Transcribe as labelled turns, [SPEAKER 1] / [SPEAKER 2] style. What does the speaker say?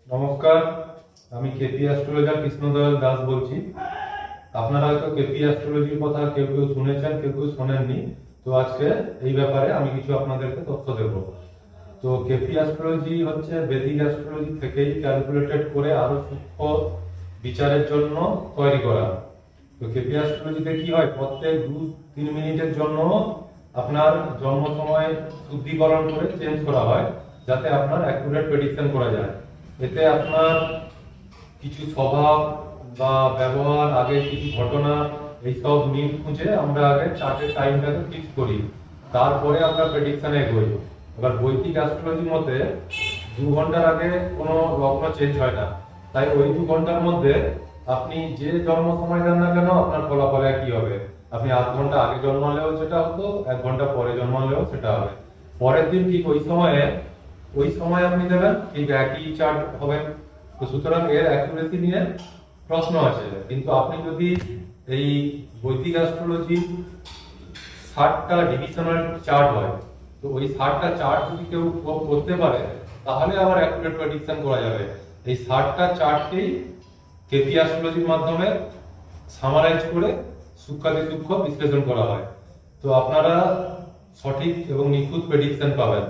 [SPEAKER 1] নমস্কার, আমি KP astrologer Krishnadayal Das বলছি। আপনারা হয়তো কেপি অ্যাস্ট্রোলজির কথা কেউ কেউ শুনেছেন, কেউ কেউ শোনেননি। তো আজকে এই ব্যাপারে আমি কিছু আপনাদেরকে তথ্য দেব। তো কেপি অ্যাস্ট্রোলজি হচ্ছে বেদিক অ্যাস্ট্রোলজি থেকেই ক্যালকুলেটেড করে আরো সূক্ষ্ম বিচারের জন্য তৈরি করা। তো কেপি অ্যাস্ট্রোলজিতে কি হয়, প্রত্যেক 2-3 মিনিটের জন্য আপনার জন্ম সময় শুদ্ধিকরণ করে চেঞ্জ করা হয়, যাতে আপনার অ্যাকুরেট প্রেডিকশন করা যায়। এতে আপনার কিছু স্বভাব বা ব্যবহার, আগের কিছু ঘটনা, এইসব মিল খুঁজে আমরা আগে চার্টের টাইমটাকে ফিক্স করি, তারপরে আমরা প্রেডিকশনে এগোই। এবার বৈদিক অ্যাস্ট্রোলজির মতে 2 ঘন্টার আগে কোনো লগ্ন চেঞ্জ হয় না, তাই ওই 2 ঘন্টার মধ্যে আপনি যে জন্ম সময় দেন না কেন আপনার ফলাফল একই হবে। আপনি 8 ঘন্টা আগে জন্মালেও যেটা হতো, 1 ঘন্টা পরে জন্মালেও সেটা হবে। পরের দিন ঠিক ওই সময় আপনি দেবেন, ঠিক একই চার্ট হবে। তো সুতরাং এর অ্যাকুরেসি নিয়ে প্রশ্ন আছে। কিন্তু আপনি যদি এই বৈদিক অ্যাস্ট্রোলজি 60টা ডিভিশনাল চার্ট হয়, তো ওই 60টা চার্ট যদি কেউ করতে পারে, তাহলে আবার অ্যাকুরেট প্রেডিকশন করা যাবে। এই 60টা চার্টকেই কেপি অ্যাস্ট্রোলজির মাধ্যমে সামারাইজ করে সূক্ষ্মাতিসূক্ষ্ম বিশ্লেষণ করা হয়। তো আপনারা সঠিক এবং নিখুঁত প্রেডিকশন পাবেন।